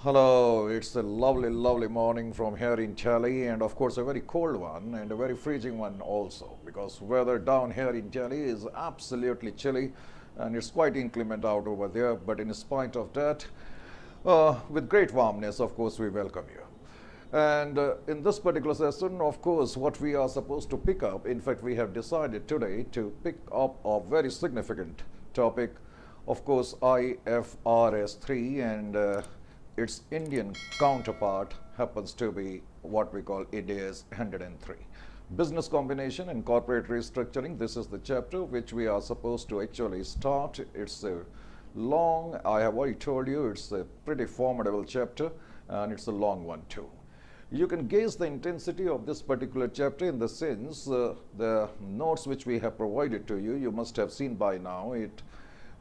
Hello, it's a lovely, lovely morning from here in Delhi, and of course, a very cold one and a very freezing one also, because weather down here in Delhi is absolutely chilly and it's quite inclement out over there. But in spite of that, with great warmness, of course, we welcome you. And in this particular session, of course, what we are supposed to pick up, in fact, we have decided today to pick up a very significant topic, of course, IFRS 3 and its Indian counterpart happens to be what we call India's 103. Business combination and corporate restructuring. This is the chapter which we are supposed to actually start. It's a long, I have already told you, it's a pretty formidable chapter and it's a long one too. You can gauge the intensity of this particular chapter in the sense the notes which we have provided to you, you must have seen by now.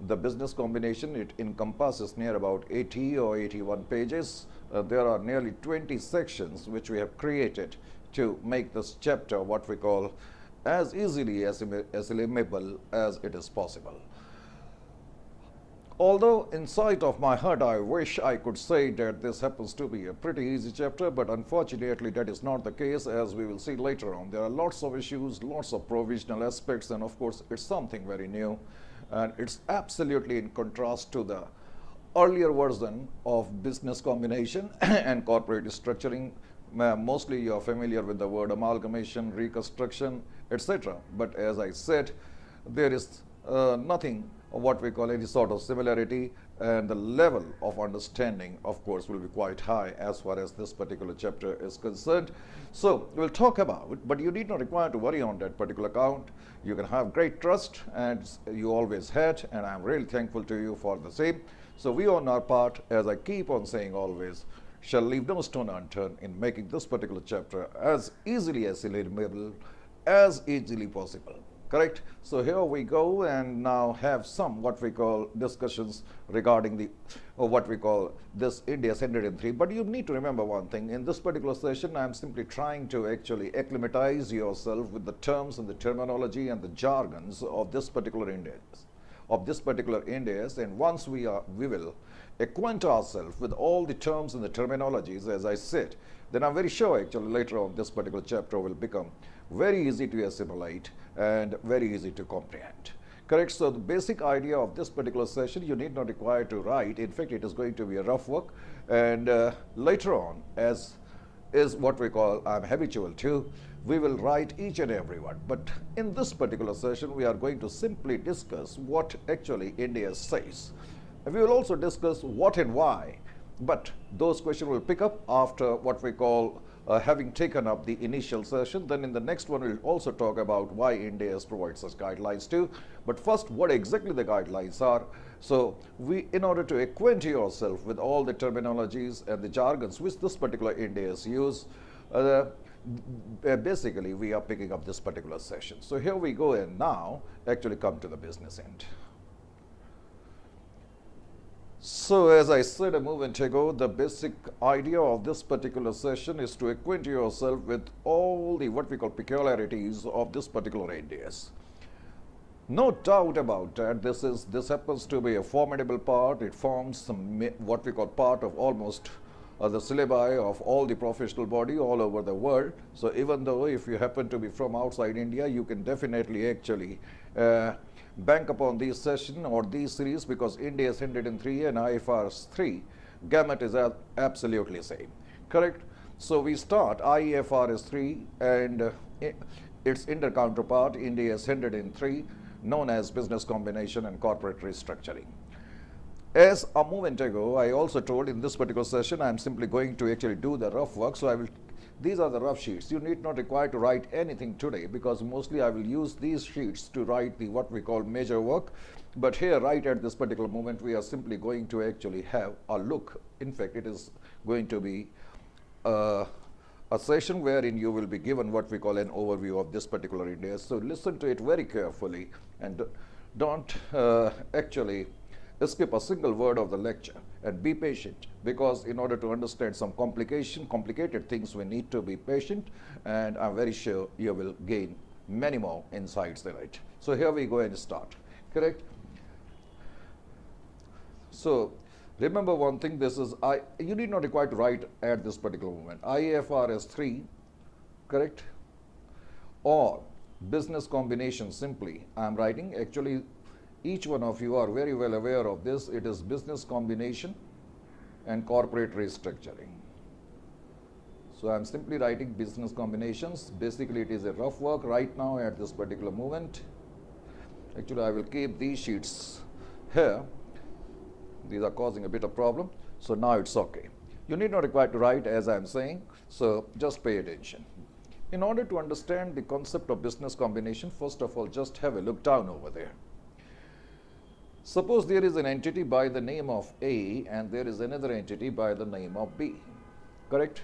The business combination, it encompasses near about 80 or 81 pages. There are nearly 20 sections which we have created to make this chapter what we call as easily assimilable as it is possible. Although inside of my heart I wish I could say that this happens to be a pretty easy chapter, but unfortunately that is not the case, as we will see later on. There are lots of issues, lots of provisional aspects, and of course it's something very new. And it's absolutely in contrast to the earlier version of business combination and corporate structuring. Mostly you are familiar with the word amalgamation, reconstruction, etc. But as I said, there is nothing of what we call any sort of similarity, and the level of understanding, of course, will be quite high as far as this particular chapter is concerned. So we'll talk about, but you need not require to worry on that particular account. You can have great trust, and you always had, and I'm really thankful to you for the same. So we on our part, as I keep on saying always, shall leave no stone unturned in making this particular chapter as easily assimilable as easily possible. Correct? So here we go and now have some what we call discussions regarding the what we call this India's 103. But you need to remember one thing. In this particular session, I am simply trying to actually acclimatize yourself with the terms and the terminology and the jargons of this particular Indias. And once we will acquaint ourselves with all the terms and the terminologies, as I said, then I'm very sure actually later on this particular chapter will become very easy to assimilate and very easy to comprehend. Correct? So the basic idea of this particular session, you need not require to write. In fact, it is going to be a rough work, and later on, as is what we call, I'm habitual to, we will write each and every one. But in this particular session, we are going to simply discuss what actually India says. And we will also discuss what and why, but those questions will pick up after what we call having taken up the initial session. Then in the next one, we'll also talk about why India has provided such guidelines too. But first, what exactly the guidelines are. So in order to acquaint yourself with all the terminologies and the jargons which this particular India has used, basically we are picking up this particular session. So here we go and now actually come to the business end. So as I said a moment ago, the basic idea of this particular session is to acquaint yourself with all the what we call peculiarities of this particular Indias. No doubt about that, this happens to be a formidable part. It forms some what we call part of almost the syllabi of all the professional body all over the world. So even though if you happen to be from outside India, you can definitely actually bank upon these session or these series, because India's 103 and IFRS 3 gamut is absolutely same. Correct? So we start IFRS 3 and its inter counterpart, India's 103, known as business combination and corporate restructuring. As a moment ago, I also told in this particular session, I am simply going to actually do the rough work. So these are the rough sheets. You need not require to write anything today, because mostly I will use these sheets to write the what we call major work. But here, right at this particular moment, we are simply going to actually have a look. In fact, it is going to be a session wherein you will be given what we call an overview of this particular India. So listen to it very carefully and don't actually skip a single word of the lecture, and be patient, because in order to understand some complicated things, we need to be patient, and I'm very sure you will gain many more insights in it. So here we go and start. Correct? So Remember one thing, this is you need not require to write at this particular moment. IFRS 3, correct? Or business combination simply. I am writing, actually each one of you are very well aware of this. It is business combination and corporate restructuring. So I am simply writing business combinations. Basically it is a rough work right now at this particular moment. Actually I will keep these sheets here. These are causing a bit of problem. So now it's okay. You need not require to write as I am saying. So just pay attention. In order to understand the concept of business combination, first of all, just have a look down over there. Suppose there is an entity by the name of A and there is another entity by the name of B. Correct?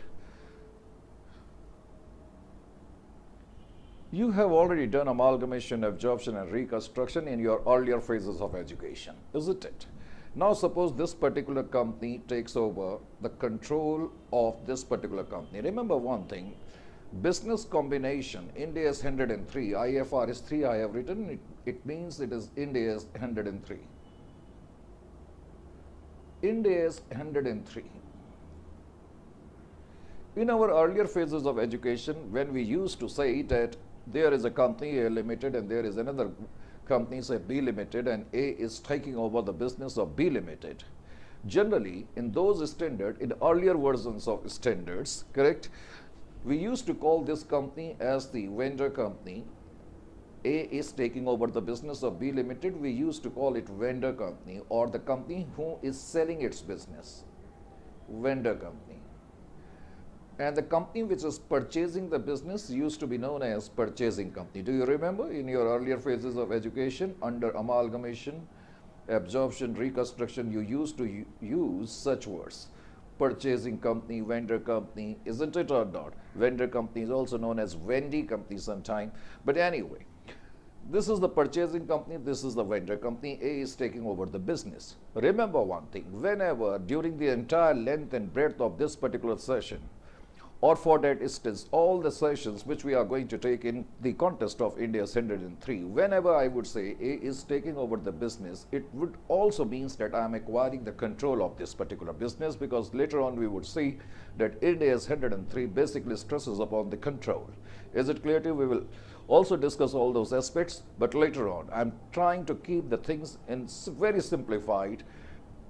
You have already done amalgamation, absorption and reconstruction in your earlier phases of education, isn't it? Now suppose this particular company takes over the control of this particular company. Remember one thing, business combination, Ind AS 103, IFRS 3 I have written, it means it is Ind AS 103. Ind AS 103. In our earlier phases of education, when we used to say that there is a company A Limited and there is another company, say B Limited, and A is taking over the business of B Limited. Generally, in those standards, in earlier versions of standards, correct, we used to call this company as the vendor company. A is taking over the business of B Limited, we used to call it vendor company, or the company who is selling its business, vendor company. And the company which is purchasing the business used to be known as purchasing company. Do you remember in your earlier phases of education, under amalgamation, absorption, reconstruction, you used to use such words? Purchasing company, vendor company, isn't it or not? Vendor company is also known as Vendy company sometime. But anyway, this is the purchasing company, this is the vendor company. A is taking over the business. Remember one thing, whenever during the entire length and breadth of this particular session, or for that instance, all the sessions which we are going to take in the context of Ind AS 103, whenever I would say A is taking over the business, it would also means that I am acquiring the control of this particular business, because later on we would see that Ind AS 103 basically stresses upon the control. Is it clear to you? We will also discuss all those aspects, but later on. I am trying to keep the things in very simplified,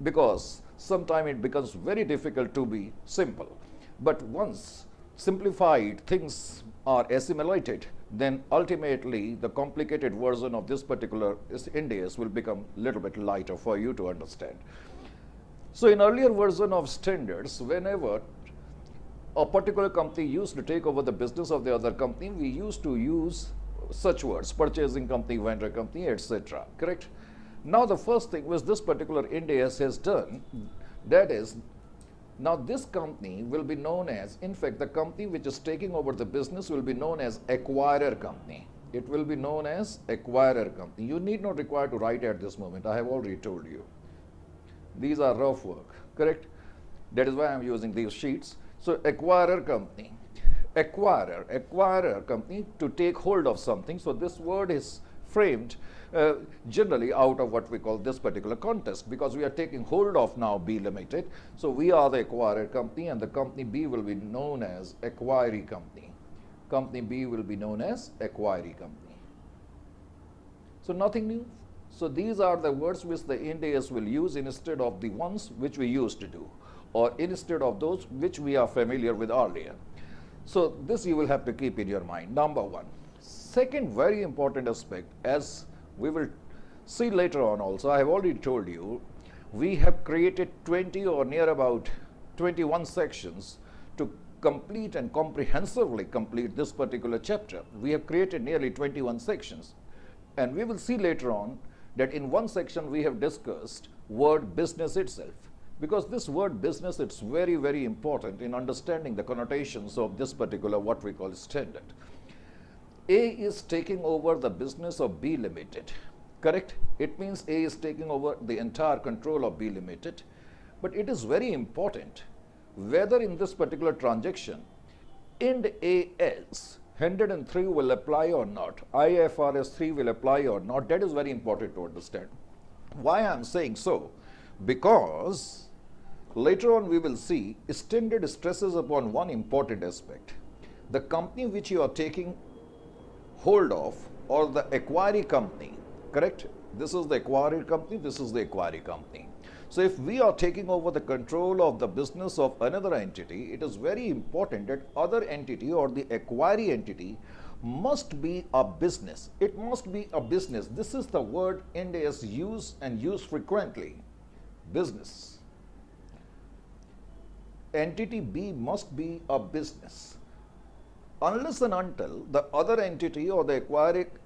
because sometimes it becomes very difficult to be simple. But once simplified things are assimilated, then ultimately the complicated version of this particular Ind AS will become a little bit lighter for you to understand. So in earlier version of standards, whenever a particular company used to take over the business of the other company, we used to use such words, purchasing company, vendor company, etc. Correct? Now the first thing which this particular Ind AS has done, that is, now this company will be known as, in fact, the company which is taking over the business will be known as acquirer company. It will be known as acquirer company. You need not require to write at this moment. I have already told you. These are rough work, correct? That is why I am using these sheets. So acquirer company, acquirer company, to take hold of something. So this word is framed generally out of what we call this particular context, because we are taking hold of now B Limited. So we are the acquirer company, and the company B will be known as acquiring company. Company B will be known as acquiring company. So nothing new. So these are the words which the Ind AS will use instead of the ones which we used to do, or instead of those which we are familiar with earlier. So this you will have to keep in your mind, number one. Second very important aspect, as we will see later on also, I have already told you, we have created 20 or near about 21 sections to complete and comprehensively complete this particular chapter. We have created nearly 21 sections, and we will see later on that in one section we have discussed word business itself, because this word business, it's very, very important in understanding the connotations of this particular what we call standard. A is taking over the business of B Limited, correct? It means A is taking over the entire control of B Limited. But it is very important whether in this particular transaction Ind AS 103 will apply or not, IFRS 3 will apply or not. That is very important to understand. Why I am saying so? Because Later on, we will see standard stresses upon one important aspect. The company which you are taking hold of, or the acquiring company, correct? This is the acquiring company, this is the acquiring company. So if we are taking over the control of the business of another entity, it is very important that other entity or the acquiring entity must be a business. It must be a business. This is the word Ind AS use and use frequently. Business. Entity B must be a business. Unless and until the other entity or the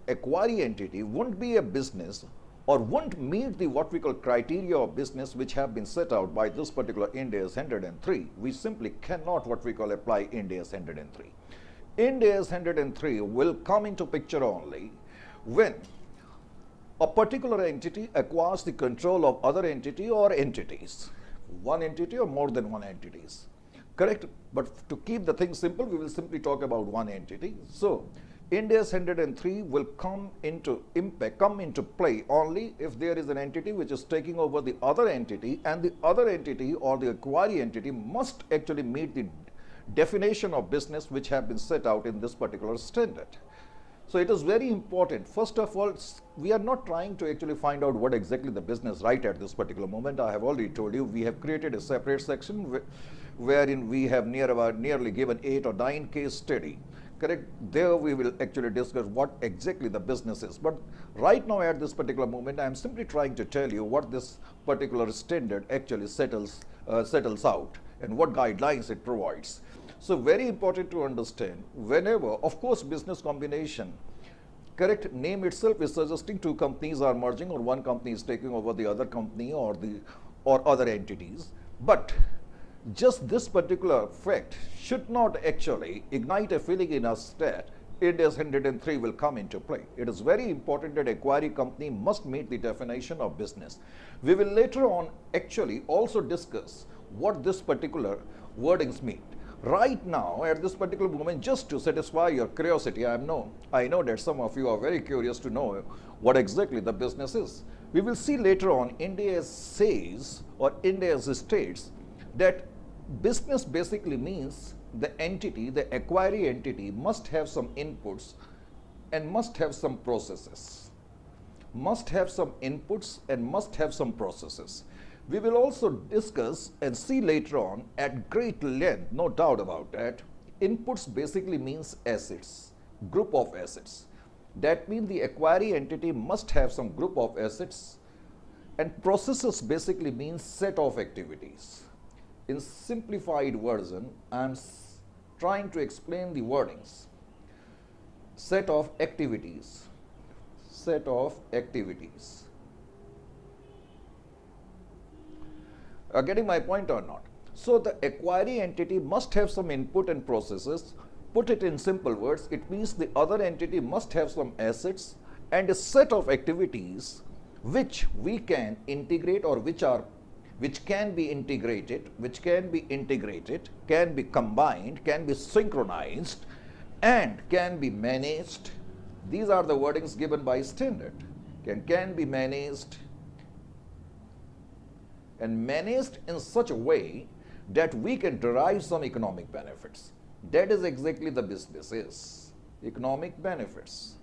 acquiring entity won't be a business or won't meet the what we call criteria of business which have been set out by this particular Ind AS 103, we simply cannot what we call apply Ind AS 103. Ind AS 103 will come into picture only when a particular entity acquires the control of other entity or entities, one entity or more than one entities. Correct? But to keep the thing simple, we will simply talk about one entity. So, Ind AS 103 will come into play only if there is an entity which is taking over the other entity, and the other entity or the acquiring entity must actually meet the definition of business which have been set out in this particular standard. So it is very important. First of all, we are not trying to actually find out what exactly the business right at this particular moment. I have already told you we have created a separate section wherein we have nearly given 8 or 9 case study. Correct? There we will actually discuss what exactly the business is. But right now at this particular moment, I am simply trying to tell you what this particular standard actually settles out and what guidelines it provides. So very important to understand, whenever, of course, business combination, correct, name itself is suggesting two companies are merging or one company is taking over the other company or other entities. But just this particular fact should not actually ignite a feeling in us that Ind AS 103 will come into play. It is very important that acquiring company must meet the definition of business. We will later on actually also discuss what this particular wordings mean. Right now, at this particular moment, just to satisfy your curiosity, I know that some of you are very curious to know what exactly the business is. We will see later on, Ind AS says or Ind AS states that business basically means the entity, the acquiring entity, must have some inputs and must have some processes. Must have some inputs and must have some processes. We will also discuss and see later on at great length, no doubt about that. Inputs basically means assets, group of assets. That means the acquiring entity must have some group of assets, and processes basically means set of activities. In simplified version, I am trying to explain the wordings. Set of activities. Set of activities. Are getting my point or not? So the acquiring entity must have some input and processes. Put it in simple words, it means the other entity must have some assets and a set of activities which we can integrate or which can be integrated, can be combined, can be synchronized, and can be managed. These are the wordings given by standard. Can be managed and managed in such a way that we can derive some economic benefits. That is exactly the business is. Economic benefits.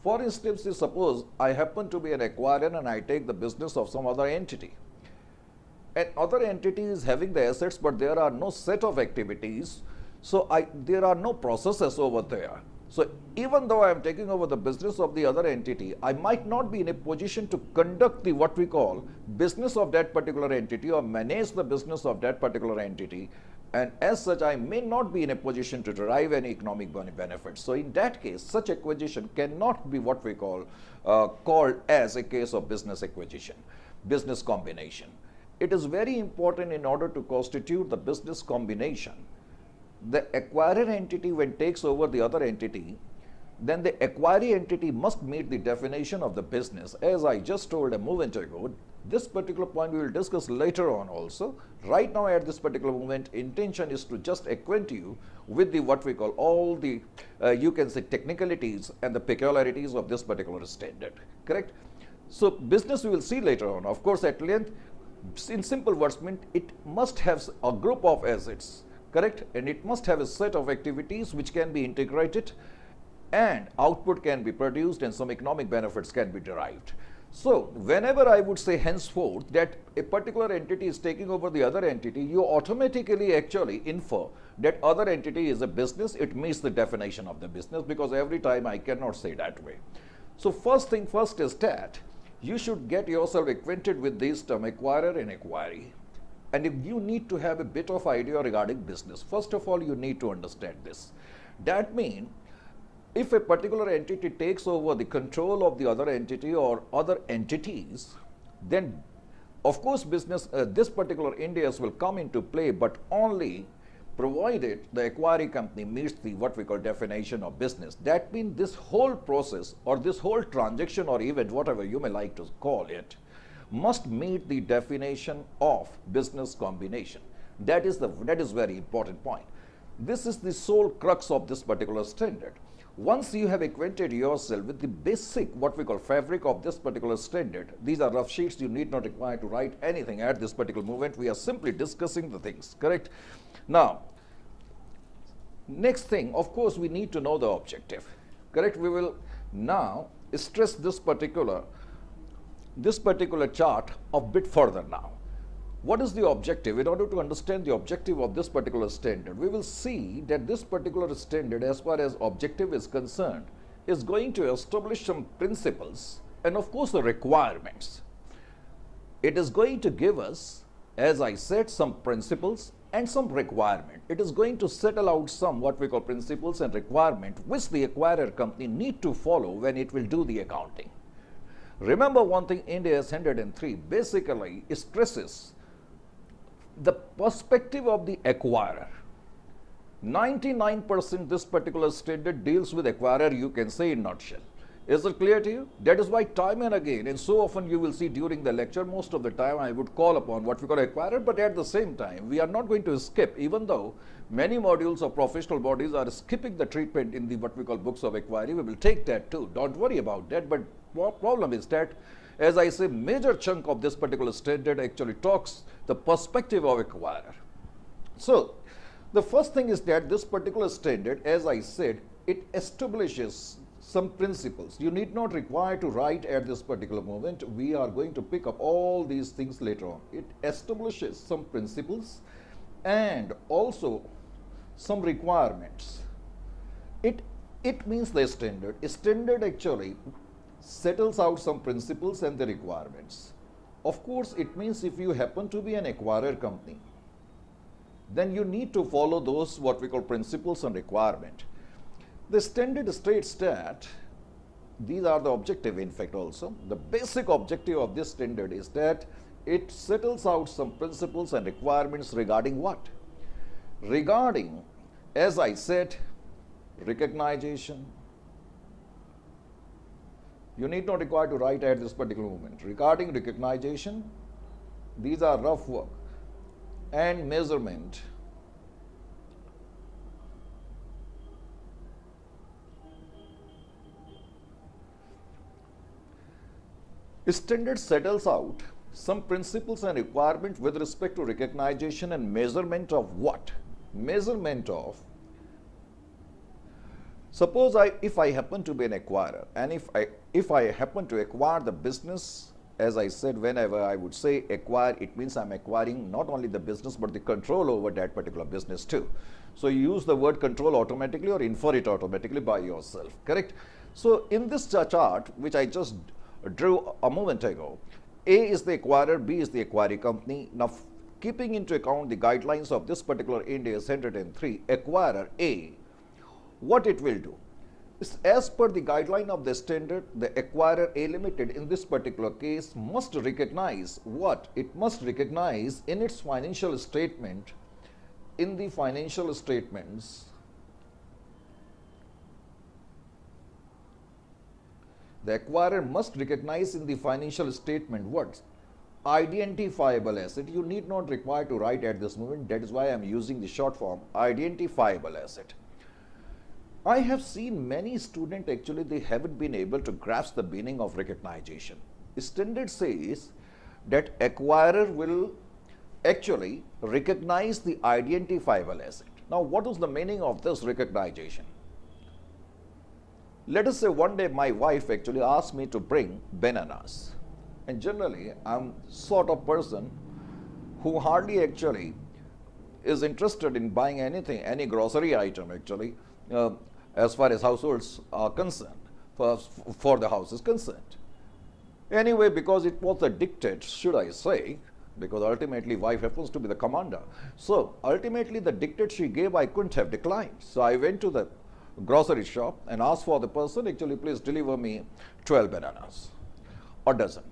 For instance, suppose I happen to be an acquirer and I take the business of some other entity. And other entity is having the assets, but there are no set of activities. So there are no processes over there. So even though I am taking over the business of the other entity, I might not be in a position to conduct the what we call business of that particular entity or manage the business of that particular entity. And as such, I may not be in a position to derive any economic benefits. So in that case, such acquisition cannot be what we call called as a case of business acquisition, business combination. It is very important in order to constitute the business combination. The acquirer entity, when takes over the other entity, then the acquiring entity must meet the definition of the business. As I just told a moment ago, this particular point we will discuss later on also. Right now at this particular moment, intention is to just acquaint you with the what we call all the, you can say, technicalities and the peculiarities of this particular standard, correct? So business we will see later on. Of course, at length, in simple words, mean it must have a group of assets, correct? And it must have a set of activities which can be integrated, and output can be produced, and some economic benefits can be derived. So whenever I would say henceforth that a particular entity is taking over the other entity, you automatically actually infer that other entity is a business. It meets the definition of the business, because every time I cannot say that way. So first thing first is that you should get yourself acquainted with these terms, acquirer and acquiree. And if you need to have a bit of idea regarding business, first of all, you need to understand this. That means if a particular entity takes over the control of the other entity or other entities, then of course business, this particular Indias will come into play, but only provided the acquiring company meets the what we call definition of business. That means this whole process or this whole transaction or event, whatever you may like to call it, must meet the definition of business combination. That is very important point. This is the sole crux of this particular standard. Once you have acquainted yourself with the basic what we call fabric of this particular standard, these are rough sheets, you need not require to write anything at this particular moment. We are simply discussing the things, correct? Now, next thing, of course, we need to know the objective, correct? We will now stress this particular chart a bit further now. What is the objective? In order to understand the objective of this particular standard, we will see that this particular standard, as far as objective is concerned, is going to establish some principles and of course the requirements. It is going to give us, as I said, some principles and some requirement. It is going to settle out some what we call principles and requirement which the acquirer company need to follow when it will do the accounting. Remember one thing, Ind AS 103 basically stresses the perspective of the acquirer. 99% this particular standard deals with acquirer, you can say in nutshell. Is it clear to you? That is why time and again, and so often you will see during the lecture, most of the time I would call upon what we call acquirer, but at the same time, we are not going to skip, even though many modules of professional bodies are skipping the treatment in the what we call books of acquiry. We will take that too. Don't worry about that. But problem is that, as I say, major chunk of this particular standard actually talks the perspective of acquirer. So the first thing is that this particular standard, as I said, it establishes some principles. You need not require to write at this particular moment. We are going to pick up all these things later on. It establishes some principles and also some requirements. It means the standard. A standard actually settles out some principles and the requirements. Of course, it means if you happen to be an acquirer company, then you need to follow those what we call principles and requirement. The standard states that these are the objective, in fact, also. The basic objective of this standard is that it settles out some principles and requirements regarding what? Regarding, as I said, recognition. You need not require to write at this particular moment. Regarding recognition, these are rough work, and measurement. Standard settles out some principles and requirements with respect to recognition and measurement of what? Measurement of, suppose if I happen to be an acquirer, and if I happen to acquire the business, as I said, whenever I would say acquire, it means I'm acquiring not only the business but the control over that particular business too. So you use the word control automatically or infer it automatically by yourself, correct? So in this chart, which I just drew a moment ago, A is the acquirer, B is the acquiring company. Now, keeping into account the guidelines of this particular Ind AS 103, acquirer A, what it will do is, as per the guideline of the standard, the acquirer A Limited in this particular case must recognize what? It must recognize in its financial statement, in the financial statements, the acquirer must recognize in the financial statement what? Identifiable asset. You need not require to write at this moment. That is why I am using the short form, identifiable asset. I have seen many students actually, they haven't been able to grasp the meaning of recognition. Standard says that acquirer will actually recognize the identifiable asset. Now, what is the meaning of this recognition? Let us say one day my wife actually asked me to bring bananas. And generally, I'm sort of person who hardly actually is interested in buying anything, any grocery item actually, as far as households are concerned, for the house is concerned. Anyway, because it was a dictate, should I say, because ultimately wife happens to be the commander. So ultimately the dictate she gave, I couldn't have declined. So I went to the grocery shop and asked for the person, actually please deliver me 12 bananas, a dozen.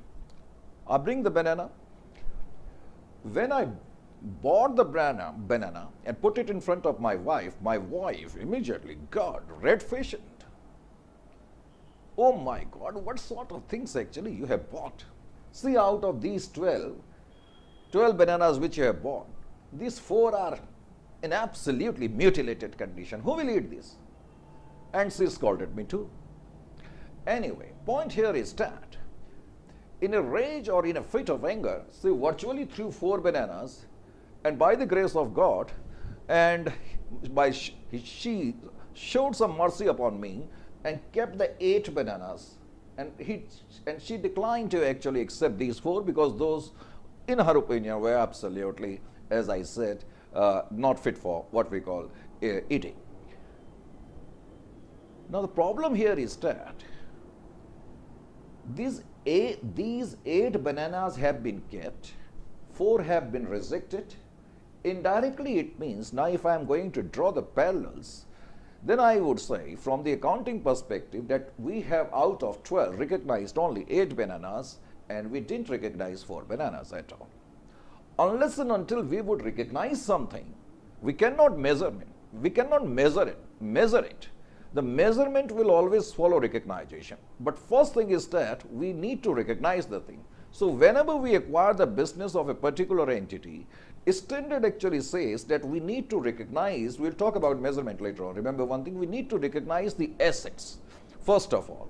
I bring the banana. When I bought the banana and put it in front of my wife immediately got red-faced. Oh my God, what sort of things actually you have bought? See, out of these 12 bananas which you have bought, these 4 are in absolutely mutilated condition. Who will eat this? And she scolded me too. Anyway, point here is that in a rage or in a fit of anger, she virtually threw 4 bananas, and by the grace of God, and she showed some mercy upon me and kept the 8 bananas, and she declined to actually accept these 4 because those, in her opinion, were absolutely, as I said, not fit for what we call eating. Now the problem here is that these 8 bananas have been kept, 4 have been rejected. Indirectly it means, now if I am going to draw the parallels, then I would say from the accounting perspective that we have out of 12 recognized only 8 bananas and we didn't recognize 4 bananas at all. Unless and until we would recognize something, we cannot measure it. We cannot measure it. The measurement will always follow recognition. But first thing is that we need to recognize the thing. So whenever we acquire the business of a particular entity, standard actually says that we need to recognize, we'll talk about measurement later on. Remember one thing, we need to recognize the assets. First of all,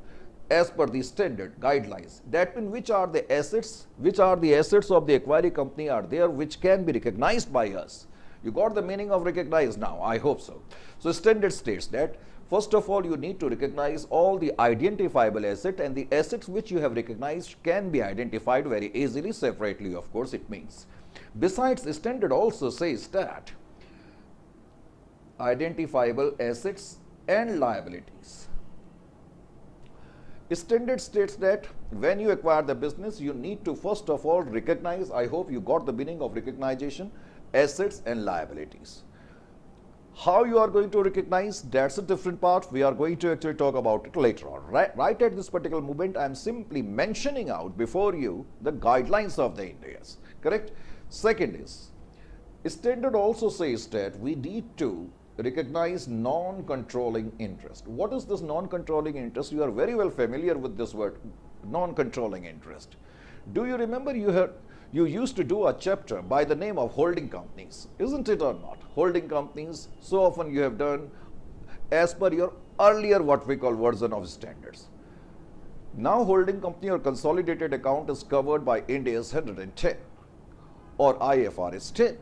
as per the standard guidelines, that means which are the assets of the acquiring company are there which can be recognized by us. You got the meaning of recognize now? I hope so. So standard states that first of all, you need to recognize all the identifiable asset, and the assets which you have recognized can be identified very easily, separately, of course, it means. Besides, the standard also says that identifiable assets and liabilities. Standard states that when you acquire the business, you need to first of all recognize, I hope you got the meaning of recognition, assets and liabilities. How you are going to recognize, that's a different part. We are going to actually talk about it later on. Right at this particular moment, I am simply mentioning out before you the guidelines of the Ind AS. Correct? Second is, standard also says that we need to recognize non-controlling interest. What is this non-controlling interest? You are very well familiar with this word, non-controlling interest. Do you remember you used to do a chapter by the name of holding companies, isn't it or not? Holding companies, so often you have done as per your earlier what we call version of standards. Now holding company or consolidated account is covered by Ind AS 110 or IFRS 10.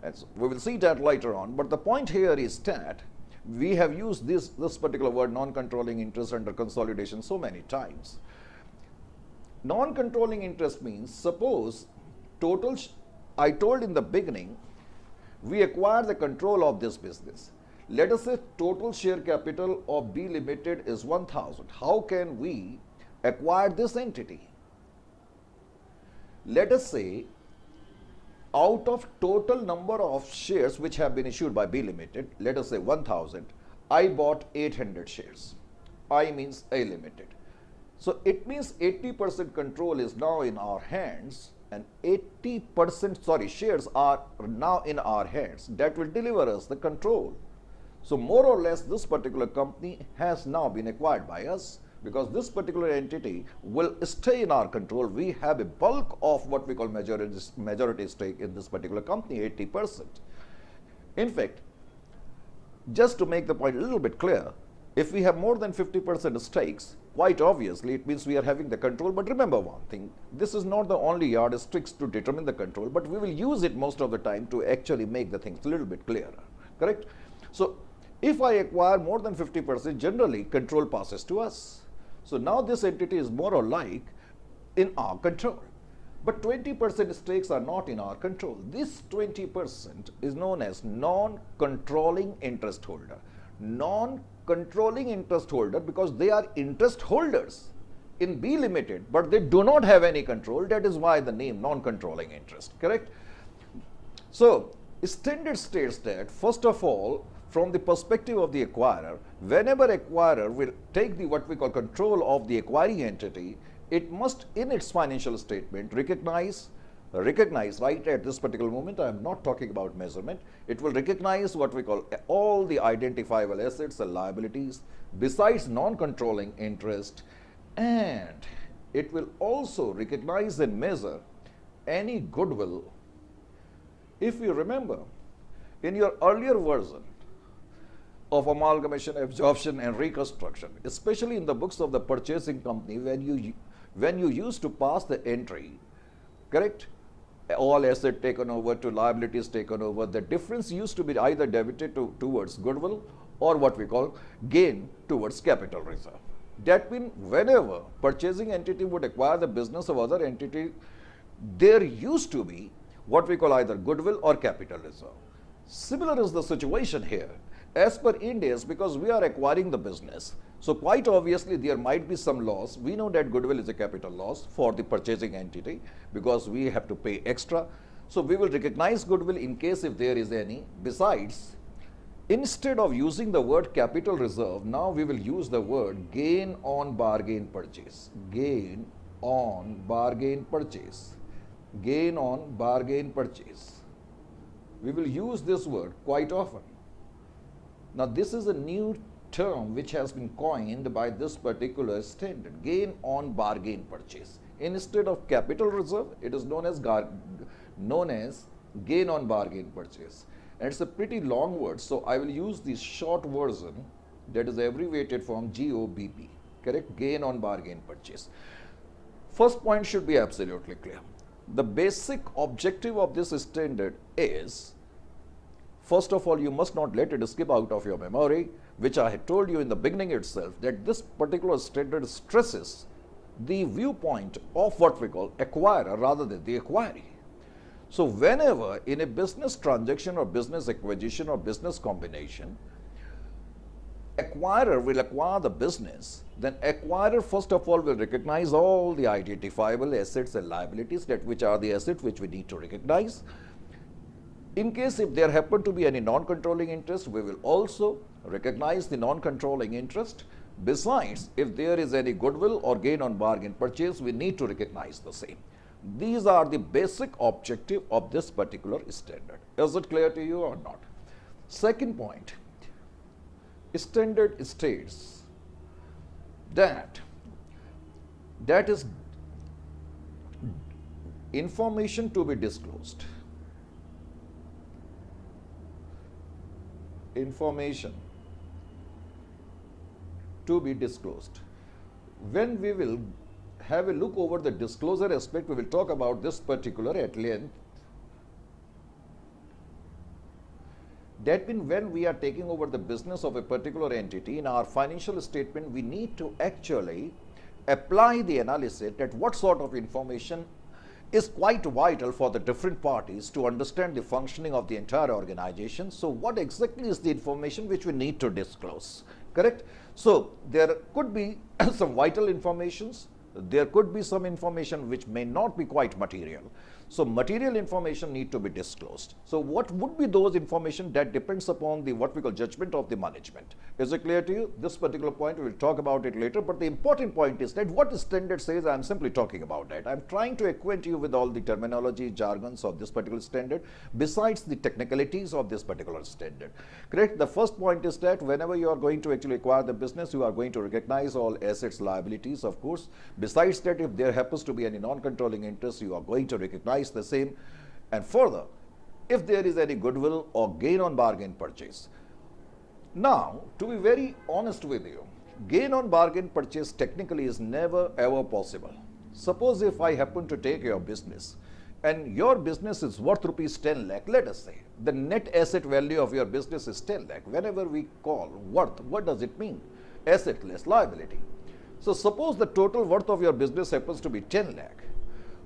And so we will see that later on, but the point here is that we have used this particular word non-controlling interest under consolidation so many times. Non-controlling interest means, suppose I told in the beginning, we acquire the control of this business. Let us say total share capital of B Limited is 1,000. How can we acquire this entity? Let us say out of total number of shares which have been issued by B Limited, let us say 1,000, I bought 800 shares. I means A Limited. So it means 80% control is now in our hands, and 80% shares are now in our hands. That will deliver us the control. So more or less this particular company has now been acquired by us because this particular entity will stay in our control. We have a bulk of what we call majority stake in this particular company, 80%. In fact, just to make the point a little bit clear, if we have more than 50% stakes, quite obviously it means we are having the control. But remember one thing, this is not the only yardsticks to determine the control, but we will use it most of the time to actually make the things a little bit clearer, correct? So if I acquire more than 50%, generally control passes to us. So now this entity is more or like in our control. But 20% stakes are not in our control. This 20% is known as non-controlling interest holder. Non-controlling interest holder because they are interest holders in B Limited, but they do not have any control. That is why the name non-controlling interest, correct? So standard states that, first of all, from the perspective of the acquirer, whenever acquirer will take the what we call control of the acquiring entity, it must in its financial statement recognize right at this particular moment, I am not talking about measurement, it will recognize what we call all the identifiable assets and liabilities besides non-controlling interest, and it will also recognize and measure any goodwill. If you remember, in your earlier version of amalgamation, absorption and reconstruction, especially in the books of the purchasing company, when you used to pass the entry, correct, all asset taken over to liabilities taken over, the difference used to be either debited towards goodwill or what we call gain towards capital reserve. That means whenever purchasing entity would acquire the business of other entity, there used to be what we call either goodwill or capital reserve. Similar is the situation here. As per Ind AS, because we are acquiring the business, so quite obviously there might be some loss. We know that goodwill is a capital loss for the purchasing entity because we have to pay extra. So we will recognize goodwill in case if there is any. Besides, instead of using the word capital reserve, now we will use the word gain on bargain purchase. Gain on bargain purchase. Gain on bargain purchase. We will use this word quite often. Now this is a new term which has been coined by this particular standard, gain on bargain purchase. Instead of capital reserve, it is known as gain on bargain purchase. And it's a pretty long word, so I will use the short version that is abbreviated from GOBP, correct? Gain on bargain purchase. First point should be absolutely clear. The basic objective of this standard is, first of all, you must not let it skip out of your memory, which I had told you in the beginning itself, that this particular standard stresses the viewpoint of what we call acquirer rather than the acquiree. So whenever in a business transaction or business acquisition or business combination, acquirer will acquire the business, then acquirer first of all will recognize all the identifiable assets and liabilities, that which are the assets which we need to recognize. In case if there happen to be any non-controlling interest, we will also recognize the non-controlling interest. Besides, if there is any goodwill or gain on bargain purchase, we need to recognize the same. These are the basic objective of this particular standard. Is it clear to you or not? Second point, standard states that is information to be disclosed. Information to be disclosed. When we will have a look over the disclosure aspect, we will talk about this particular at length. That means when we are taking over the business of a particular entity in our financial statement, we need to actually apply the analysis that what sort of information is quite vital for the different parties to understand the functioning of the entire organization. So what exactly is the information which we need to disclose, correct? So there could be some vital informations, there could be some information which may not be quite material. So material information need to be disclosed. So what would be those information? That depends upon the what we call judgment of the management. Is it clear to you? This particular point, we will talk about it later, but the important point is that what standard says, I am simply talking about that. I am trying to acquaint you with all the terminology, jargons of this particular standard, besides the technicalities of this particular standard. Correct? The first point is that whenever you are going to actually acquire the business, you are going to recognize all assets, liabilities, of course. Besides that, if there happens to be any non-controlling interest, you are going to recognize the same. And further, if there is any goodwill or gain on bargain purchase. Now, to be very honest with you, gain on bargain purchase technically is never ever possible. Suppose if I happen to take your business and your business is worth rupees 10 lakh, let us say, the net asset value of your business is 10 lakh. Whenever we call worth, what does it mean? Asset less liability. So suppose the total worth of your business happens to be 10 lakh.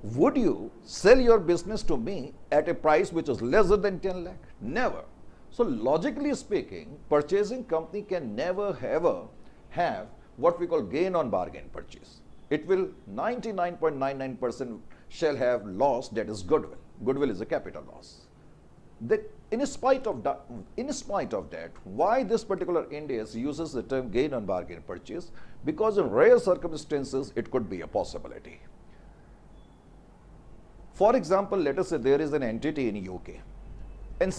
Would you sell your business to me at a price which is lesser than 10 lakh? Never. So logically speaking, purchasing company can never ever have what we call gain on bargain purchase. It will 99.99% shall have loss, that is goodwill. Goodwill is a capital loss. That in spite of that, why this particular Ind AS uses the term gain on bargain purchase? Because in rare circumstances it could be a possibility. For example, let us say there is an entity in UK, and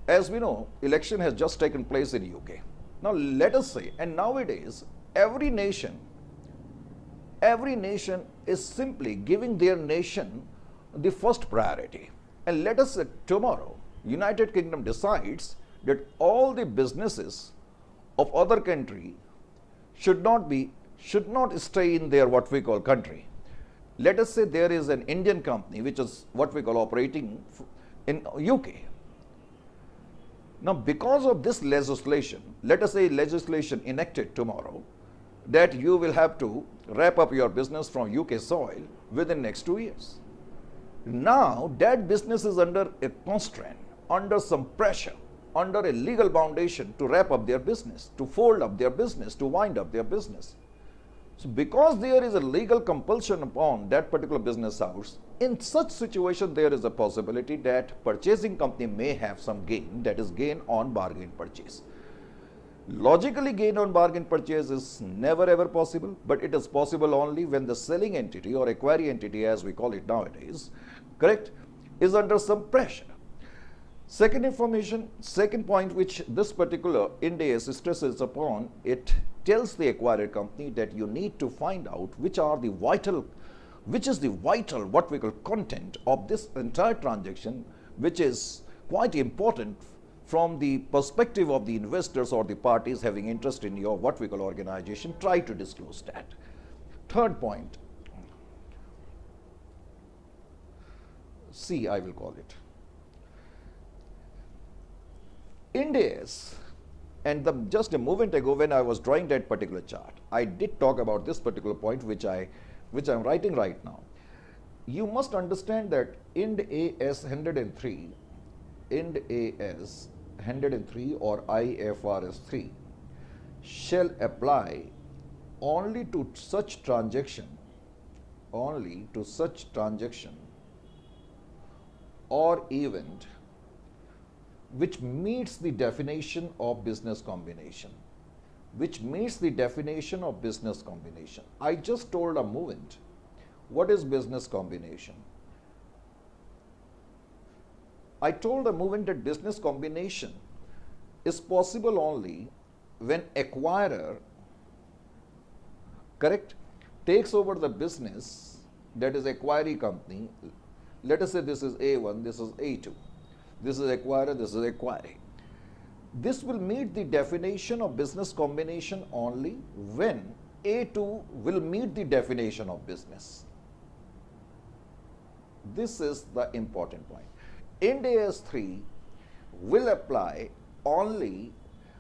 as we know, election has just taken place in UK. Now let us say, and nowadays every nation is simply giving their nation the first priority. And let us say tomorrow, United Kingdom decides that all the businesses of other country should not stay in their what we call country. Let us say there is an Indian company which is what we call operating in UK. Now because of this legislation, let us say legislation enacted tomorrow, that you will have to wrap up your business from UK soil within next 2 years. Now that business is under a constraint, under some pressure, under a legal foundation to wrap up their business, to fold up their business, to wind up their business. So because there is a legal compulsion upon that particular business house, in such situation there is a possibility that purchasing company may have some gain, that is gain on bargain purchase. Logically, gain on bargain purchase is never ever possible, but it is possible only when the selling entity or acquiring entity, as we call it nowadays, correct, is under some pressure. Second point which this particular Ind AS stresses upon, it tells the acquired company that you need to find out which is the vital what we call content of this entire transaction, which is quite important from the perspective of the investors or the parties having interest in your what we call organization. Try to disclose that. Third point, C I will call it. Ind AS, and just a moment ago when I was drawing that particular chart, I did talk about this particular point which I'm writing right now. You must understand that Ind AS 103 or IFRS 3 shall apply only to such transaction or event which meets the definition of business combination. I just told a movement, what is business combination? I told a movement that business combination is possible only when acquirer, correct, takes over the business, that is acquiring company. Let us say this is A1, this is A2. This is acquirer, this is acquiring. This will meet the definition of business combination only when A2 will meet the definition of business. This is the important point. Ind AS 3 will apply only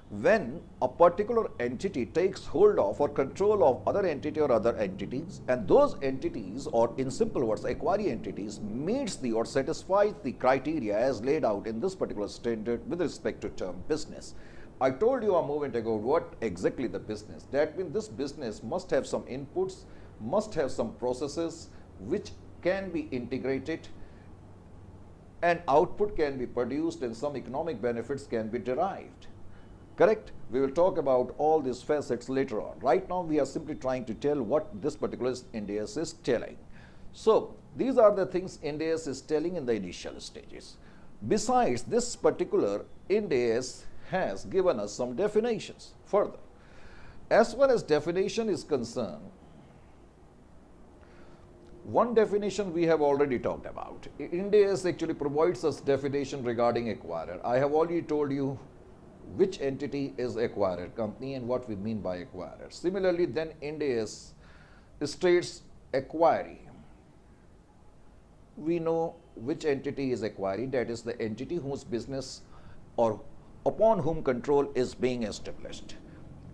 when a particular entity takes hold of or control of other entity or other entities, and those entities, or in simple words acquiring entities, meets the or satisfies the criteria as laid out in this particular standard with respect to term business. I told you a moment ago what exactly the business. That means this business must have some inputs, must have some processes which can be integrated, and output can be produced, and some economic benefits can be derived. Correct? We will talk about all these facets later on. Right now we are simply trying to tell what this particular Ind AS is telling. So these are the things Ind AS is telling in the initial stages. Besides, this particular Ind AS has given us some definitions further. As far as definition is concerned, one definition we have already talked about. Ind AS actually provides us definition regarding acquirer. I have already told you which entity is acquirer company and what we mean by acquirer. Similarly, then Ind AS states acquiree. We know which entity is acquiree, that is the entity whose business or upon whom control is being established.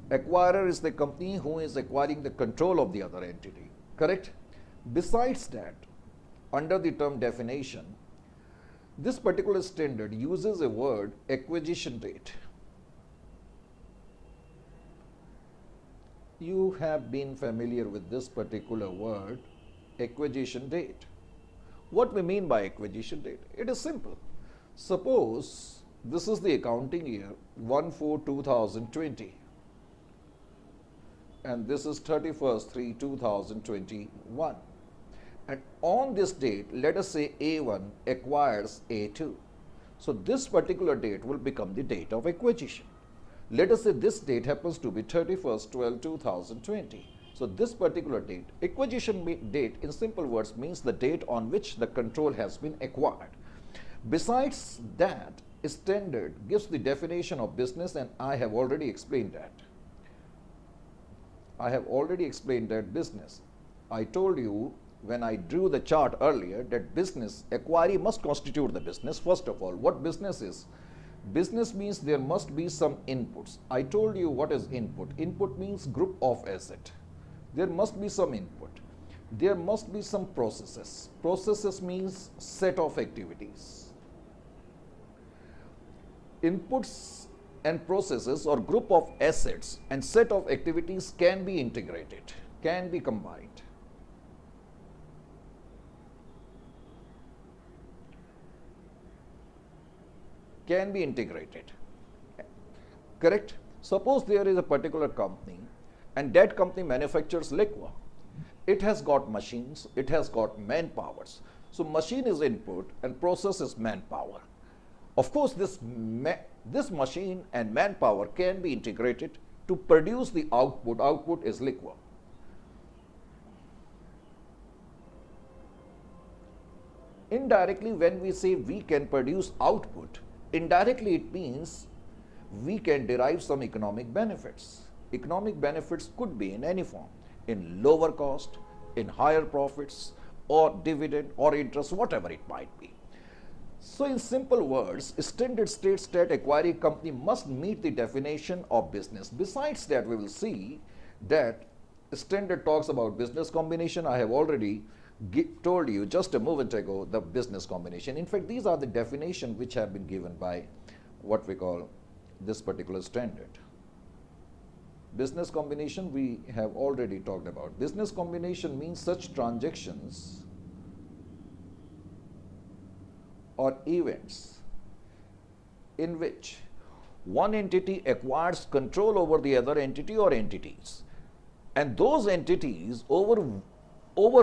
Acquirer is the company who is acquiring the control of the other entity, correct? Besides that, under the term definition, this particular standard uses a word acquisition date. You have been familiar with this particular word, acquisition date. What we mean by acquisition date? It is simple. Suppose this is the accounting year 1/4/2020 and this is 31st/3/2021. And on this date, let us say A1 acquires A2. So this particular date will become the date of acquisition. Let us say this date happens to be 31st/12/2020. So this particular date, acquisition date in simple words means the date on which the control has been acquired. Besides that, standard gives the definition of business, and I have already explained that. Business. I told you when I drew the chart earlier that business, acquiree must constitute the business. First of all, what business is? Business means there must be some inputs. I told you what is input. Input means group of asset. There must be some input. There must be some processes. Processes means set of activities. Inputs and processes or group of assets and set of activities can be integrated, can be combined. Can be integrated. Correct? Suppose there is a particular company and that company manufactures liquor. It has got machines, it has got manpowers. So machine is input and process is manpower. Of course, this machine and manpower can be integrated to produce the output. Output is liquor. Indirectly, when we say we can produce output, indirectly it means we can derive some economic benefits. Economic benefits could be in any form, in lower cost, in higher profits, or dividend or interest, whatever it might be. So in simple words, standard states that acquiring company must meet the definition of business. Besides that, we will see that standard talks about business combination. I have already told you just a moment ago the business combination. In fact, these are the definitions which have been given by what we call this particular standard. Business combination we have already talked about. Business combination means such transactions or events in which one entity acquires control over the other entity or entities, and those entities over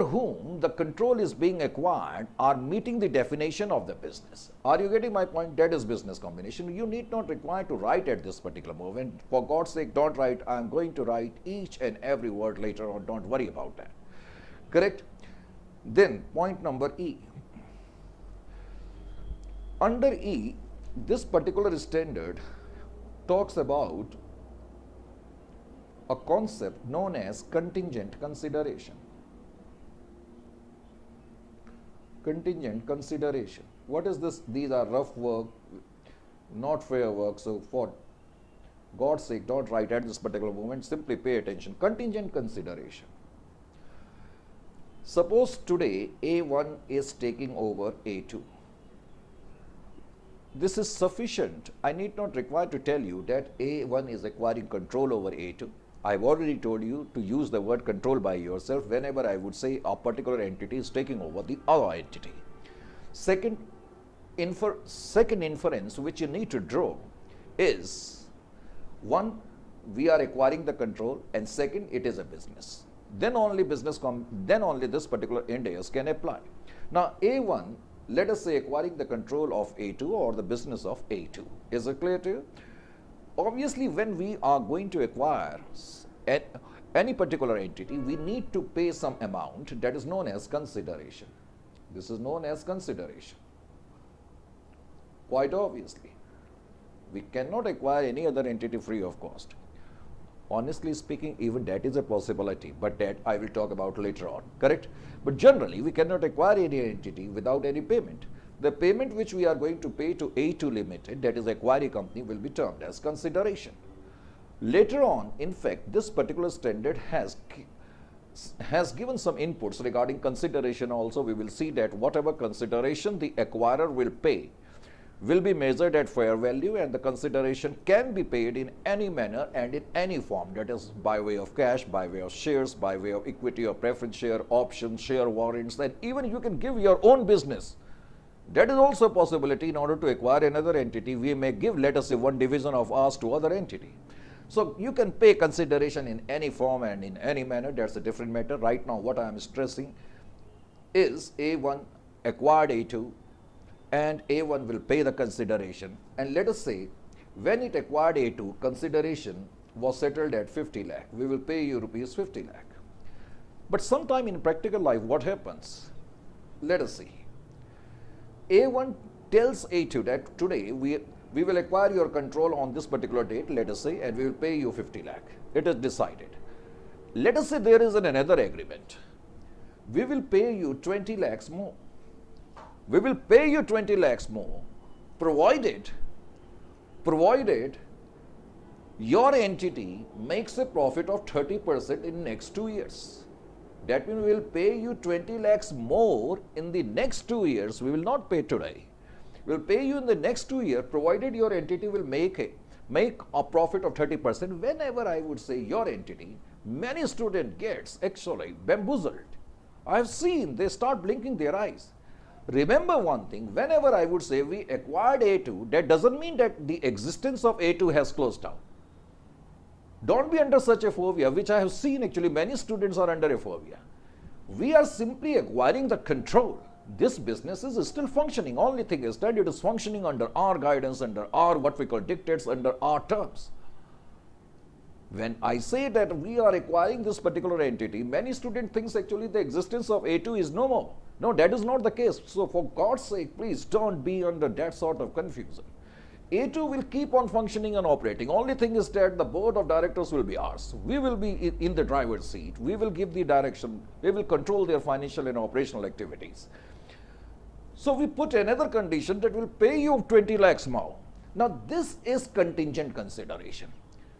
whom the control is being acquired are meeting the definition of the business. Are you getting my point? That is business combination. You need not require to write at this particular moment. For God's sake, don't write. I am going to write each and every word later on. Don't worry about that. Correct? Then point number E. Under E, this particular standard talks about a concept known as contingent consideration. Contingent consideration. What is this? These are rough work, not fair work. So for God's sake, don't write at this particular moment. Simply pay attention. Contingent consideration. Suppose today A1 is taking over A2. This is sufficient. I need not require to tell you that A1 is acquiring control over A2. I've already told you to use the word control by yourself whenever I would say a particular entity is taking over the other entity. Second inference which you need to draw is, one, we are acquiring the control, and second, it is a business. Then only this particular Ind AS can apply. Now A1, let us say acquiring the control of A2 or the business of A2. Is it clear to you? Obviously, when we are going to acquire any particular entity, we need to pay some amount that is known as consideration. This is known as consideration. Quite obviously. We cannot acquire any other entity free of cost. Honestly speaking, even that is a possibility, but that I will talk about later on, correct? But generally, we cannot acquire any entity without any payment. The payment which we are going to pay to A2 Limited, that is acquiring company, will be termed as consideration. Later on, in fact, this particular standard has given some inputs regarding consideration also. We will see that whatever consideration the acquirer will pay will be measured at fair value, and the consideration can be paid in any manner and in any form, that is by way of cash, by way of shares, by way of equity or preference share, options, share warrants, and even you can give your own business. That is also a possibility. In order to acquire another entity, we may give, let us say, one division of ours to other entity. So you can pay consideration in any form and in any manner. That's a different matter. Right now, what I am stressing is A1 acquired A2, and A1 will pay the consideration. And let us say, when it acquired A2, consideration was settled at 50 lakh. We will pay you rupees 50 lakh. But sometime in practical life, what happens? Let us see. A1 tells A2 that today we will acquire your control on this particular date, let us say, and we will pay you 50 lakh. It is decided. Let us say there is another agreement. We will pay you 20 lakhs more. We will pay you 20 lakhs more, provided your entity makes a profit of 30% in next 2 years. That means we will pay you 20 lakhs more in the next 2 years. We will not pay today. We will pay you in the next 2 years, provided your entity will make a profit of 30%. Whenever I would say your entity, many student gets actually bamboozled. I have seen they start blinking their eyes. Remember one thing, whenever I would say we acquired A2, that doesn't mean that the existence of A2 has closed down. Don't be under such a phobia, which I have seen actually many students are under a phobia. We are simply acquiring the control. This business is still functioning. Only thing is that it is functioning under our guidance, under our what we call dictates, under our terms. When I say that we are acquiring this particular entity, many students think actually the existence of A2 is no more. No, that is not the case. So for God's sake, please don't be under that sort of confusion. A2 will keep on functioning and operating. Only thing is that the board of directors will be ours. We will be in the driver's seat. We will give the direction. We will control their financial and operational activities. So we put another condition that will pay you 20 lakhs more. Now this is contingent consideration.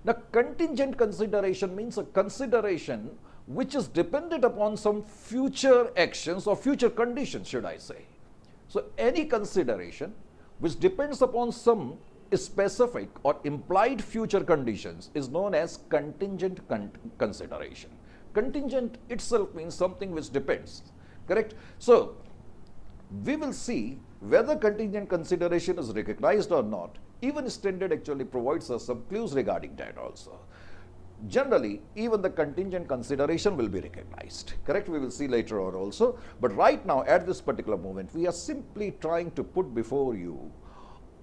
Now contingent consideration means a consideration which is dependent upon some future actions or future conditions, should I say. So any consideration which depends upon some specific or implied future conditions is known as contingent consideration. Contingent itself means something which depends, correct? So we will see whether contingent consideration is recognized or not. Even standard actually provides us some clues regarding that also. Generally, even the contingent consideration will be recognized, correct? We will see later on also. But right now, at this particular moment, we are simply trying to put before you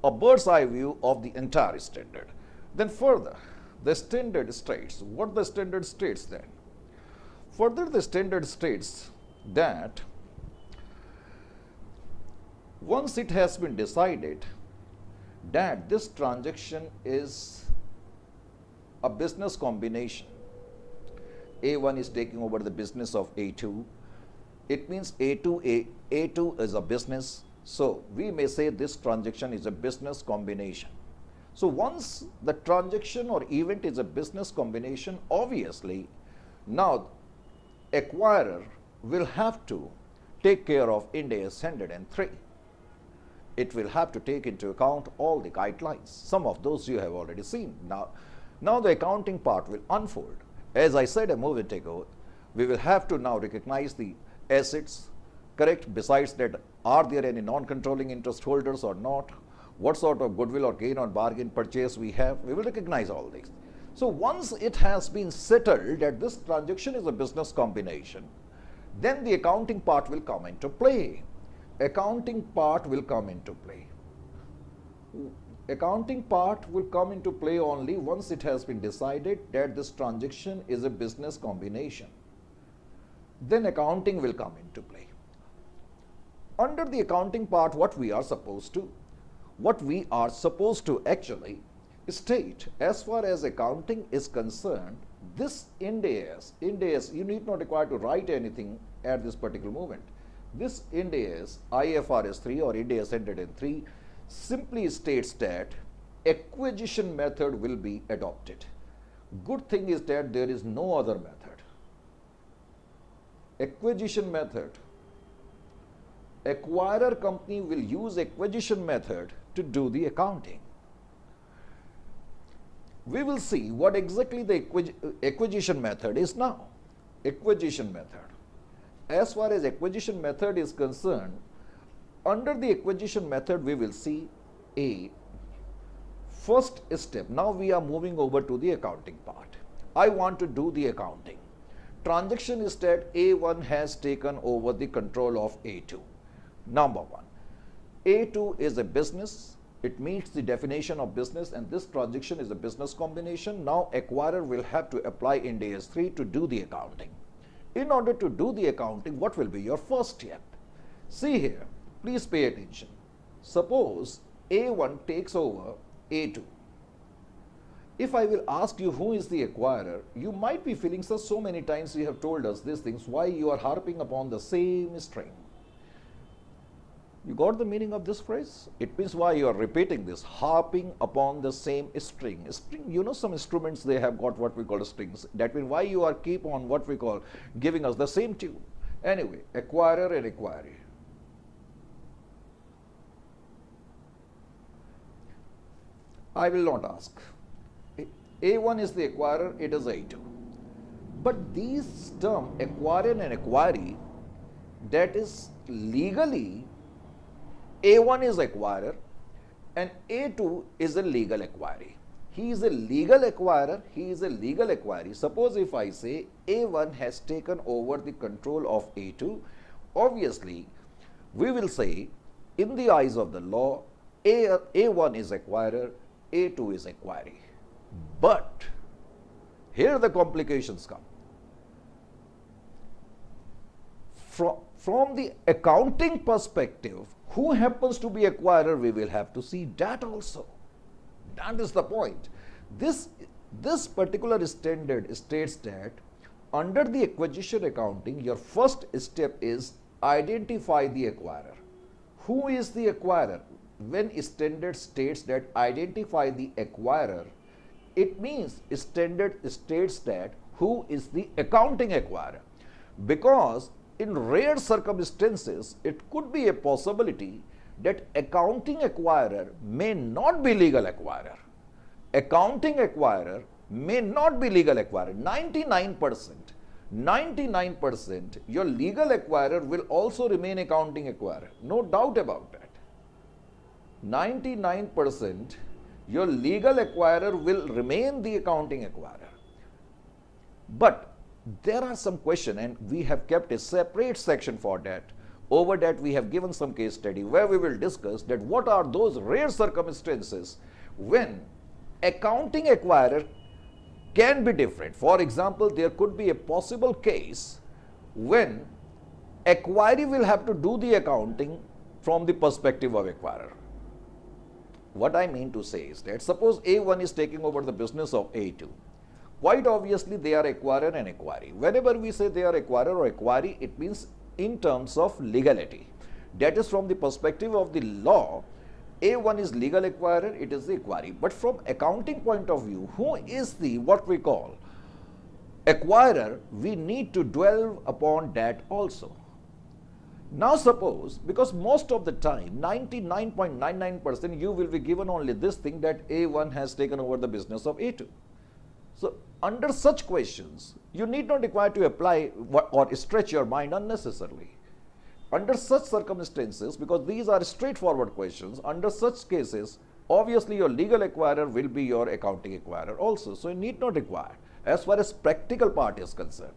a bird's eye view of the entire standard. Then further, the standard states, what the standard states then? Further, the standard states that once it has been decided that this transaction is a business combination, A1 is taking over the business of A2, it means A2 is a business. So we may say this transaction is a business combination. So once the transaction or event is a business combination, obviously now acquirer will have to take care of Ind AS 103. It will have to take into account all the guidelines. Some of those you have already seen. Now the accounting part will unfold. As I said a moment ago, we will have to now recognize the assets, correct? Besides that, are there any non-controlling interest holders or not? What sort of goodwill or gain on bargain purchase we have? We will recognize all these. So once it has been settled that this transaction is a business combination, then the accounting part will come into play. Accounting part will come into play. Accounting part will come into play only once it has been decided that this transaction is a business combination. Then accounting will come into play. Under the accounting part, what we are supposed to? what we are supposed to actually state. As far as accounting is concerned, this Ind AS, you need not require to write anything at this particular moment. This Ind AS, IFRS 3 or Ind AS 103 simply states that acquisition method will be adopted. Good thing is that there is no other method. Acquisition method. Acquirer company will use acquisition method to do the accounting. We will see what exactly the acquisition method is now. Acquisition method. As far as acquisition method is concerned, under the acquisition method we will see a first step. Now we are moving over to the accounting part. I want to do the accounting. Transaction is that A1 has taken over the control of A2. Number one, A2 is a business. It meets the definition of business, and this transaction is a business combination. Now acquirer will have to apply Ind AS 3 to do the accounting. In order to do the accounting, what will be your first step? See here, please pay attention. Suppose A1 takes over A2. If I will ask you who is the acquirer, you might be feeling so many times you have told us these things, why you are harping upon the same string. You got the meaning of this phrase? It means why you are repeating this, harping upon the same string. String, you know, some instruments, they have got what we call strings. That means why you are keep on what we call giving us the same tune. Anyway, acquirer and acquiree. I will not ask. A1 is the acquirer, it is A2. But these terms, acquirer and acquiree, that is legally, A1 is acquirer and A2 is a legal acquiree. He is a legal acquirer, he is a legal acquiree. Suppose if I say A1 has taken over the control of A2, obviously we will say in the eyes of the law, A1 is acquirer, A2 is acquiree. But here the complications come. From the accounting perspective, who happens to be acquirer, we will have to see that also. That is the point. This particular standard states that under the acquisition accounting, your first step is identify the acquirer. Who is the acquirer? When standard states that identify the acquirer, it means standard states that who is the accounting acquirer. Because in rare circumstances, it could be a possibility that accounting acquirer may not be legal acquirer. Accounting acquirer may not be legal acquirer. 99%, your legal acquirer will also remain accounting acquirer. No doubt about that. 99%, your legal acquirer will remain the accounting acquirer. But there are some questions, and we have kept a separate section for that. Over that, we have given some case study where we will discuss that what are those rare circumstances when accounting acquirer can be different. For example, there could be a possible case when acquiree will have to do the accounting from the perspective of acquirer. What I mean to say is that suppose A1 is taking over the business of A2. Quite obviously, they are acquirer and acquiree. Whenever we say they are acquirer or acquiree, it means in terms of legality. That is from the perspective of the law, A1 is legal acquirer, it is the acquiree. But from accounting point of view, who is the what we call acquirer, we need to dwell upon that also. Now suppose, because most of the time, 99.99% you will be given only this thing that A1 has taken over the business of A2. So under such questions, you need not require to apply or stretch your mind unnecessarily. Under such circumstances, because these are straightforward questions, under such cases, obviously your legal acquirer will be your accounting acquirer also. So you need not require, as far as practical part is concerned,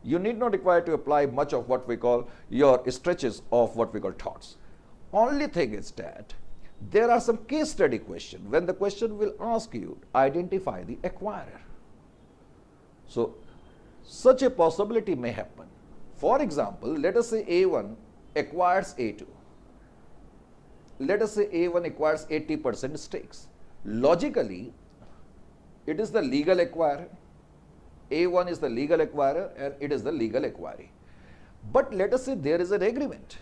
you need not require to apply much of what we call your stretches of what we call thoughts. Only thing is that there are some case study questions when the question will ask you identify the acquirer. So such a possibility may happen. For example, let us say A1 acquires A2. let us say A1 acquires 80% stakes. Logically, it is the legal acquirer. A1 is the legal acquirer and it is the legal acquiree. But let us say there is an agreement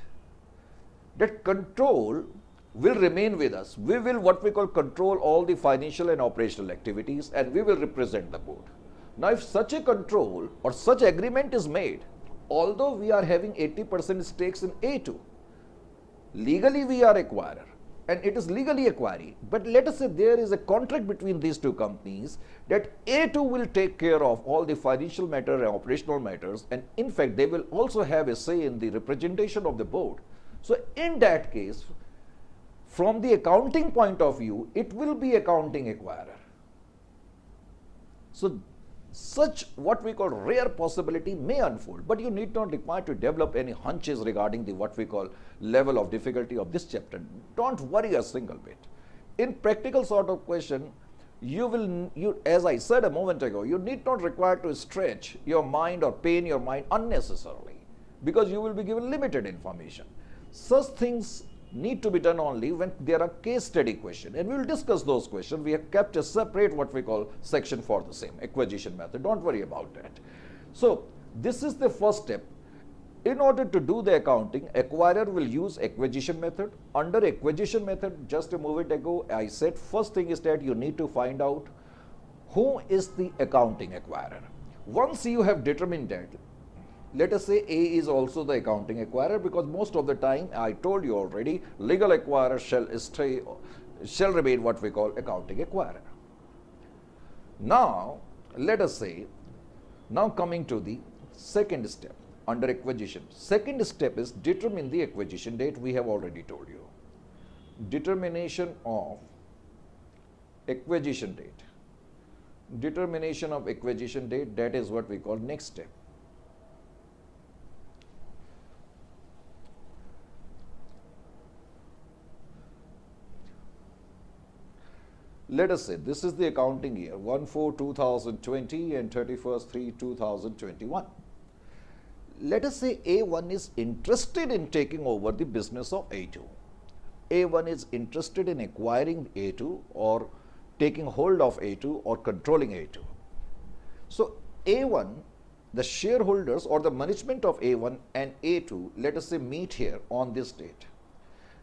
that control will remain with us. We will what we call control all the financial and operational activities and we will represent the board. Now if such a control or such agreement is made, although we are having 80% stakes in A2, legally we are acquirer and it is legally acquiree, but let us say there is a contract between these two companies that A2 will take care of all the financial matter and operational matters, and in fact they will also have a say in the representation of the board. So in that case, from the accounting point of view, it will be accounting acquirer. So such what we call rare possibility may unfold, but you need not require to develop any hunches regarding the what we call level of difficulty of this chapter. Don't worry a single bit. In practical sort of question, as I said a moment ago, you need not require to stretch your mind or pain your mind unnecessarily because you will be given limited information. Such things need to be done only when there are case study questions, and we will discuss those questions. We have kept a separate what we call section for the same acquisition method. Don't worry about that. So this is the first step. In order to do the accounting, acquirer will use acquisition method. Under acquisition method, just a moment ago I said first thing is that you need to find out who is the accounting acquirer. Once you have determined that, let us say A is also the accounting acquirer, because most of the time I told you already, legal acquirer shall remain what we call accounting acquirer. Now let us say, now coming to the second step under acquisition. Second step is determine the acquisition date. We have already told you. Determination of acquisition date. Determination of acquisition date, that is what we call next step. Let us say this is the accounting year 1/4/2020 and 31/3/2021. Let us say A1 is interested in taking over the business of A2. A1 is interested in acquiring A2 or taking hold of A2 or controlling A2. So A1, the shareholders or the management of A1 and A2, let us say meet here on this date.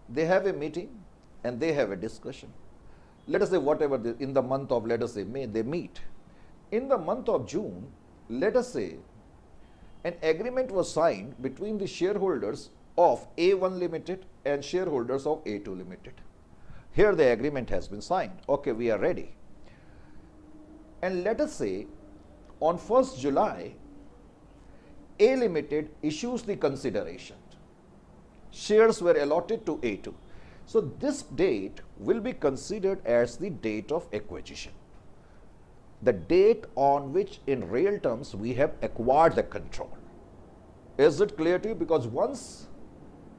They have a meeting and they have a discussion. Let us say whatever in the month of, let us say May, they meet. In the month of June, let us say an agreement was signed between the shareholders of A1 Limited and shareholders of A2 Limited. Here the agreement has been signed. Okay, we are ready. And let us say on 1st July, A Limited issues the consideration. Shares were allotted to A2. So this date will be considered as the date of acquisition. The date on which in real terms we have acquired the control. Is it clear to you? Because once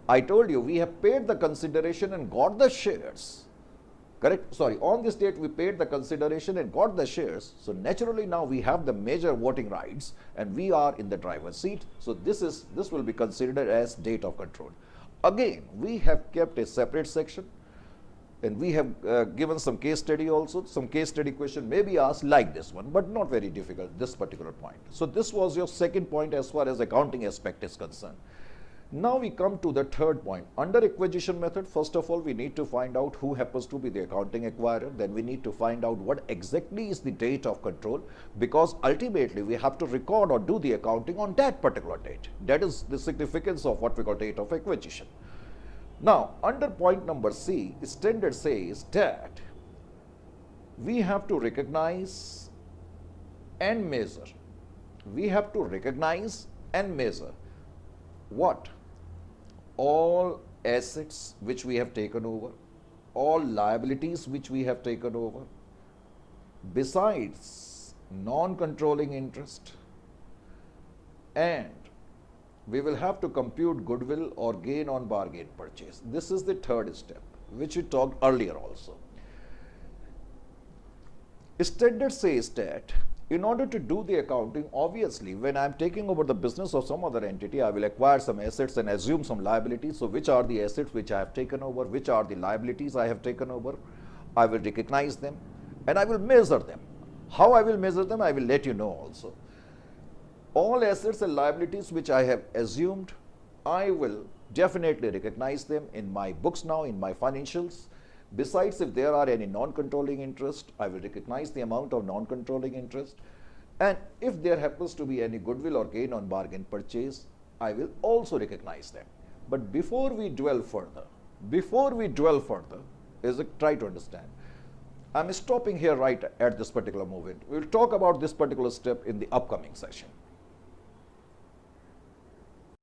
I told you we have paid the consideration and got the shares, correct? Sorry, on this date we paid the consideration and got the shares. So naturally now we have the major voting rights and we are in the driver's seat. So this will be considered as date of control. Again, we have kept a separate section and we have given some case study also. Some case study question may be asked like this one, but not very difficult, this particular point. So this was your second point as far as accounting aspect is concerned. Now we come to the third point. Under acquisition method, first of all, we need to find out who happens to be the accounting acquirer. Then we need to find out what exactly is the date of control, because ultimately we have to record or do the accounting on that particular date. That is the significance of what we call date of acquisition. Now, under point number C, standard says that we have to recognize and measure. We have to recognize and measure what? All assets which we have taken over, all liabilities which we have taken over, besides non-controlling interest, and we will have to compute goodwill or gain on bargain purchase. This is the third step, which we talked earlier also. Standard says that In order to do the accounting, obviously, when I'm taking over the business of some other entity, I will acquire some assets and assume some liabilities. So, which are the assets which I have taken over? Which are the liabilities I have taken over? I will recognize them and I will measure them. How I will measure them, I will let you know also. All assets and liabilities which I have assumed, I will definitely recognize them in my books now, in my financials. Besides, if there are any non-controlling interest, I will recognize the amount of non-controlling interest. And if there happens to be any goodwill or gain on bargain purchase, I will also recognize them. But before we dwell further, try to understand. I'm stopping here right at this particular moment. We'll talk about this particular step in the upcoming session.